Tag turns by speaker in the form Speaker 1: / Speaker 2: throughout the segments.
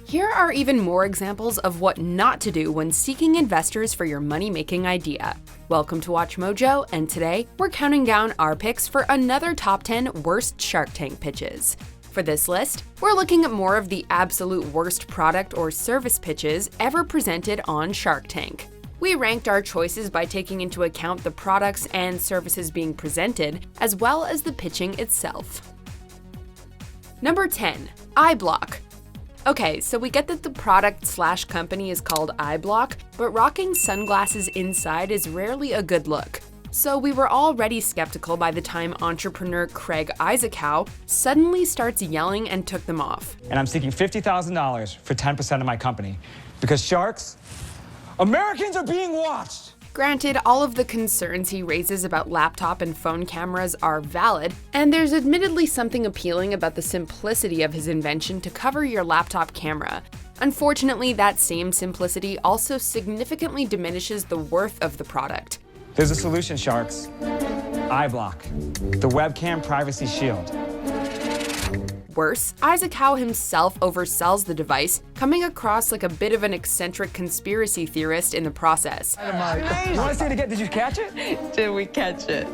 Speaker 1: Here are even more examples of what not to do when seeking investors for your money-making idea. Welcome to WatchMojo, and today we're counting down our picks for another top 10 worst Shark Tank pitches. For this list, we're looking at more of the absolute worst product or service pitches ever presented on Shark Tank. We ranked our choices by taking into account the products and services being presented, as well as the pitching itself. Number 10. IBlock. Okay, so we get that the product/company is called IBlock, but rocking sunglasses inside is rarely a good look. So we were already skeptical by the time entrepreneur Craig Isaacau suddenly starts yelling and took them off.
Speaker 2: And I'm seeking $50,000 for 10% of my company. Because sharks, Americans are being watched!
Speaker 1: Granted, all of the concerns he raises about laptop and phone cameras are valid, and there's admittedly something appealing about the simplicity of his invention to cover your laptop camera. Unfortunately, that same simplicity also significantly diminishes the worth of the product.
Speaker 2: There's a solution, sharks. IBlock, the webcam privacy shield.
Speaker 1: Worse, Isaacau himself oversells the device, coming across like a bit of an eccentric conspiracy theorist in the process.
Speaker 2: You want to see it again? Did you catch it?
Speaker 3: Did we catch it?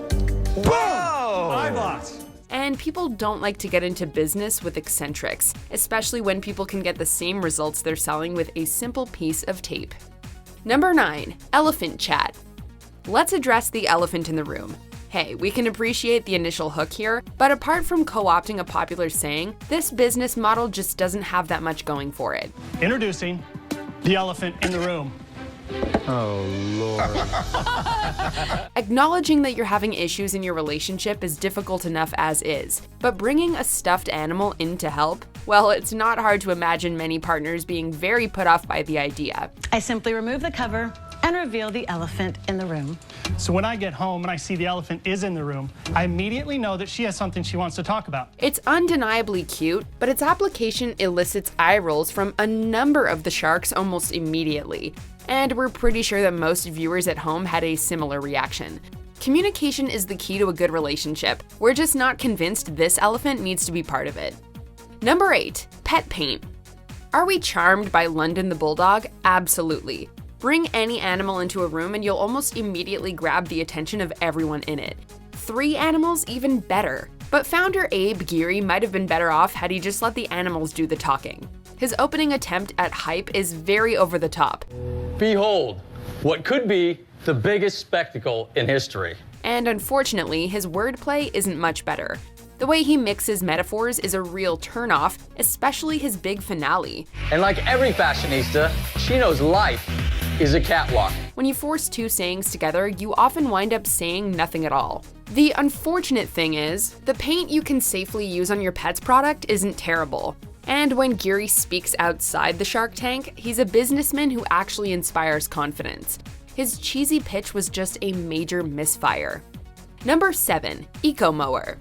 Speaker 2: Boom! IBlock.
Speaker 1: And people don't like to get into business with eccentrics, especially when people can get the same results they're selling with a simple piece of tape. Number 9. Elephant Chat. Let's address the elephant in the room. Hey, we can appreciate the initial hook here, but apart from co-opting a popular saying, this business model just doesn't have that much going for it.
Speaker 4: Introducing the elephant in the room.
Speaker 5: Oh, Lord.
Speaker 1: Acknowledging that you're having issues in your relationship is difficult enough as is, but bringing a stuffed animal in to help? Well, it's not hard to imagine many partners being very put off by the idea.
Speaker 3: I simply remove the cover and reveal the elephant in the room.
Speaker 4: So when I get home and I see the elephant is in the room, I immediately know that she has something she wants to talk about.
Speaker 1: It's undeniably cute, but its application elicits eye rolls from a number of the sharks almost immediately. And we're pretty sure that most viewers at home had a similar reaction. Communication is the key to a good relationship. We're just not convinced this elephant needs to be part of it. Number 8. Pet paint. Are we charmed by London the Bulldog? Absolutely. Bring any animal into a room and you'll almost immediately grab the attention of everyone in it. 3 animals, even better. But founder Abe Geary might have been better off had he just let the animals do the talking. His opening attempt at hype is very over the top.
Speaker 6: Behold, what could be the biggest spectacle in history.
Speaker 1: And unfortunately, his wordplay isn't much better. The way he mixes metaphors is a real turnoff, especially his big finale.
Speaker 6: And like every fashionista, she knows life is a catwalk.
Speaker 1: When you force 2 sayings together, you often wind up saying nothing at all. The unfortunate thing is, the paint you can safely use on your pet's product isn't terrible. And when Geary speaks outside the Shark Tank, he's a businessman who actually inspires confidence. His cheesy pitch was just a major misfire. Number 7. Mower.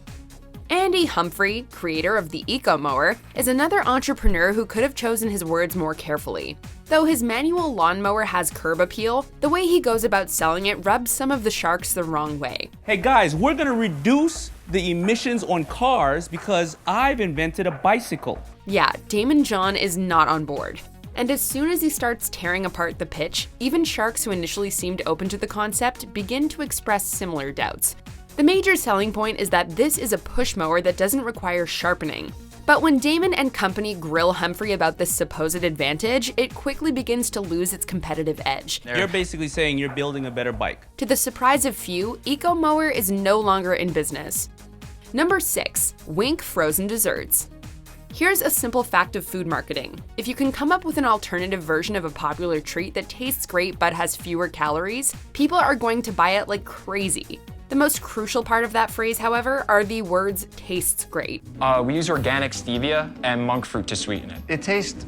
Speaker 1: Andy Humphrey, creator of the Mower, is another entrepreneur who could have chosen his words more carefully. Though his manual lawnmower has curb appeal, the way he goes about selling it rubs some of the sharks the wrong way.
Speaker 7: Hey guys, we're gonna reduce the emissions on cars because I've invented a bicycle.
Speaker 1: Yeah, Damon John is not on board. And as soon as he starts tearing apart the pitch, even sharks who initially seemed open to the concept begin to express similar doubts. The major selling point is that this is a push mower that doesn't require sharpening. But when Damon and company grill Humphrey about this supposed advantage, it quickly begins to lose its competitive edge.
Speaker 7: You're basically saying you're building a better bike.
Speaker 1: To the surprise of few, Mower is no longer in business. Number 6. Wink frozen desserts. Here's a simple fact of food marketing. If you can come up with an alternative version of a popular treat that tastes great but has fewer calories, people are going to buy it like crazy. The most crucial part of that phrase, however, are the words tastes great.
Speaker 5: We use organic stevia and monk fruit to sweeten it.
Speaker 8: It tastes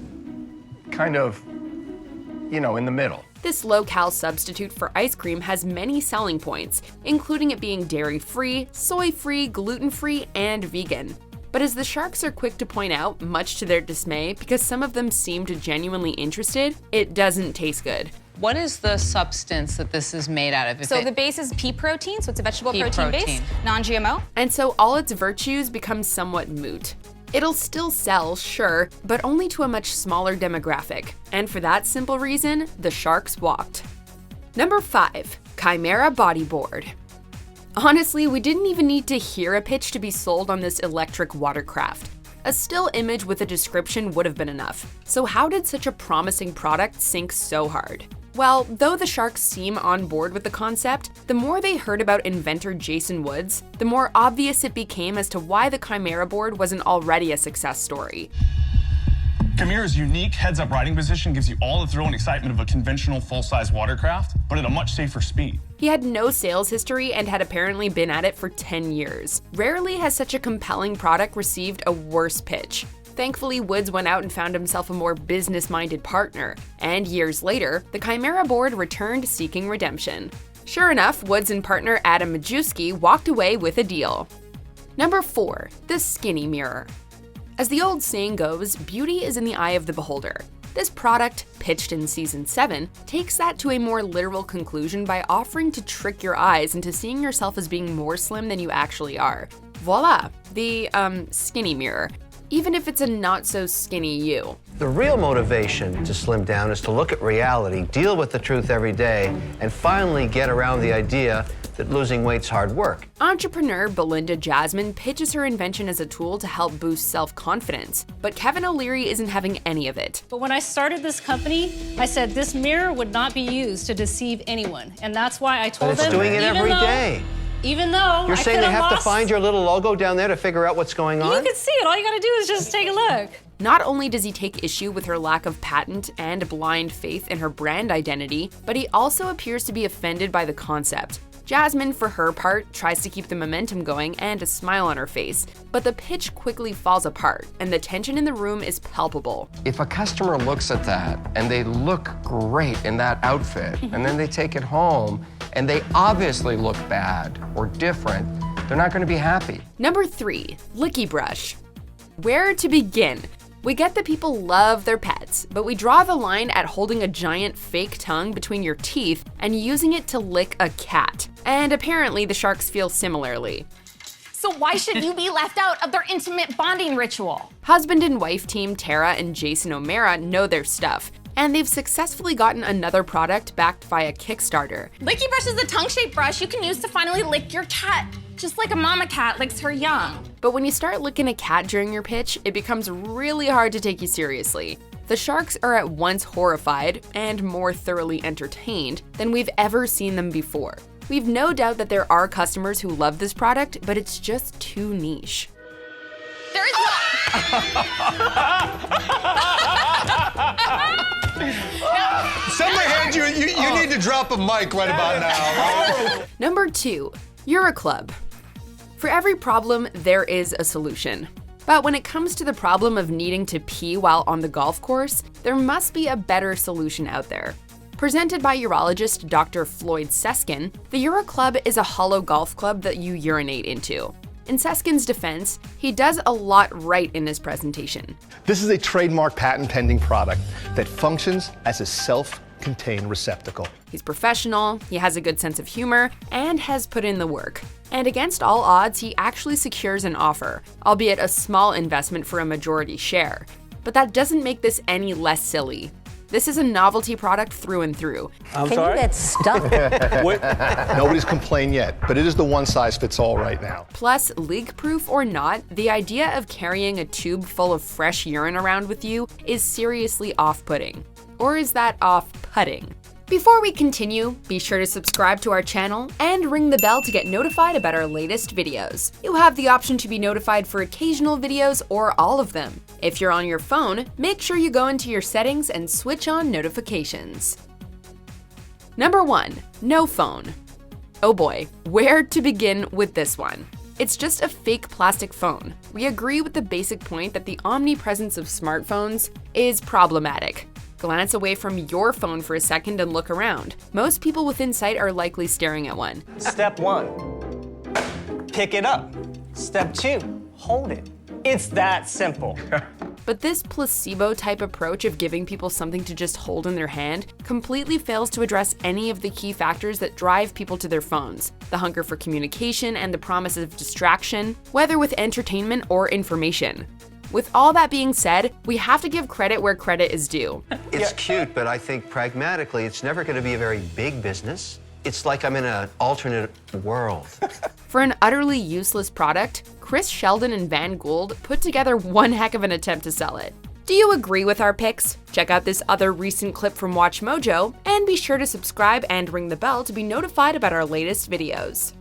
Speaker 8: kind of, in the middle.
Speaker 1: This low-cal substitute for ice cream has many selling points, including it being dairy-free, soy-free, gluten-free, and vegan. But as the sharks are quick to point out, much to their dismay, because some of them seemed genuinely interested, it doesn't taste good.
Speaker 9: What is the substance that this is made out of?
Speaker 10: So the base is pea protein, so it's a vegetable protein base, non-GMO.
Speaker 1: And so all its virtues become somewhat moot. It'll still sell, sure, but only to a much smaller demographic, and for that simple reason, the sharks walked. Number 5. Chimera Bodyboard. Honestly, we didn't even need to hear a pitch to be sold on this electric watercraft. A still image with a description would have been enough. So how did such a promising product sink so hard? Well, though the sharks seem on board with the concept, the more they heard about inventor Jason Woods, the more obvious it became as to why the Chimera board wasn't already a success story.
Speaker 8: Chimera's unique heads-up riding position gives you all the thrill and excitement of a conventional full-size watercraft, but at a much safer speed.
Speaker 1: He had no sales history and had apparently been at it for 10 years. Rarely has such a compelling product received a worse pitch. Thankfully, Woods went out and found himself a more business-minded partner, and years later, the Chimera board returned seeking redemption. Sure enough, Woods and partner Adam Majewski walked away with a deal. Number 4. The Skinny Mirror. As the old saying goes, beauty is in the eye of the beholder. This product, pitched in season 7, takes that to a more literal conclusion by offering to trick your eyes into seeing yourself as being more slim than you actually are. Voila, the, skinny mirror. Even if it's a not-so-skinny you.
Speaker 10: The real motivation to slim down is to look at reality, deal with the truth every day, and finally get around the idea that losing weight's hard work.
Speaker 1: Entrepreneur Belinda Jasmine pitches her invention as a tool to help boost self-confidence, but Kevin O'Leary isn't having any of it.
Speaker 11: But when I started this company, I said this mirror would not be used to deceive anyone, and that's why I told them.
Speaker 10: It's doing it every day.
Speaker 11: Even though
Speaker 10: You're saying they have to find your little logo down there to figure out what's going on?
Speaker 11: You can see it. All you gotta do is just take a look.
Speaker 1: Not only does he take issue with her lack of patent and blind faith in her brand identity, but he also appears to be offended by the concept. Jasmine, for her part, tries to keep the momentum going and a smile on her face, but the pitch quickly falls apart, and the tension in the room is palpable.
Speaker 12: If a customer looks at that and they look great in that outfit, and then they take it home and they obviously look bad or different, they're not going to be happy.
Speaker 1: Number 3, Licky Brush. Where to begin? We get that people love their pets, but we draw the line at holding a giant fake tongue between your teeth and using it to lick a cat. And apparently the sharks feel similarly.
Speaker 13: So why should you be left out of their intimate bonding ritual?
Speaker 1: Husband and wife team Tara and Jason O'Mara know their stuff, and they've successfully gotten another product backed via Kickstarter.
Speaker 13: Licky Brush is a tongue-shaped brush you can use to finally lick your cat, just like a mama cat licks her young.
Speaker 1: But when you start licking a cat during your pitch, it becomes really hard to take you seriously. The sharks are at once horrified and more thoroughly entertained than we've ever seen them before. We've no doubt that there are customers who love this product, but it's just too niche.
Speaker 13: There is
Speaker 14: Somebody hand you need to drop a mic right about now. Right?
Speaker 1: Number 2, Yura Club. For every problem, there is a solution. But when it comes to the problem of needing to pee while on the golf course, there must be a better solution out there. Presented by urologist Dr. Floyd Seskin, the Yura Club is a hollow golf club that you urinate into. In Seskin's defense, he does a lot right in his presentation.
Speaker 15: This is a trademark patent-pending product that functions as a self-contained receptacle.
Speaker 1: He's professional, he has a good sense of humor, and has put in the work. And against all odds, he actually secures an offer, albeit a small investment for a majority share. But that doesn't make this any less silly. This is a novelty product through and through.
Speaker 15: I'm sorry?
Speaker 3: You get stuck?
Speaker 15: Nobody's complained yet, but it is the one-size-fits-all right now.
Speaker 1: Plus, leak-proof or not, the idea of carrying a tube full of fresh urine around with you is seriously off-putting. Or is that off-putting? Before we continue, be sure to subscribe to our channel and ring the bell to get notified about our latest videos. You have the option to be notified for occasional videos or all of them. If you're on your phone, make sure you go into your settings and switch on notifications. Number 1, no phone. Oh boy, where to begin with this one? It's just a fake plastic phone. We agree with the basic point that the omnipresence of smartphones is problematic. Glance away from your phone for a second and look around. Most people within sight are likely staring at one.
Speaker 16: Step 1, pick it up. Step 2, hold it. It's that simple.
Speaker 1: But this placebo-type approach of giving people something to just hold in their hand completely fails to address any of the key factors that drive people to their phones: the hunger for communication and the promise of distraction, whether with entertainment or information. With all that being said, we have to give credit where credit is due.
Speaker 10: It's cute, but I think pragmatically, it's never going to be a very big business. It's like I'm in an alternate world.
Speaker 1: For an utterly useless product, Chris Sheldon and Van Gould put together one heck of an attempt to sell it. Do you agree with our picks? Check out this other recent clip from WatchMojo, and be sure to subscribe and ring the bell to be notified about our latest videos.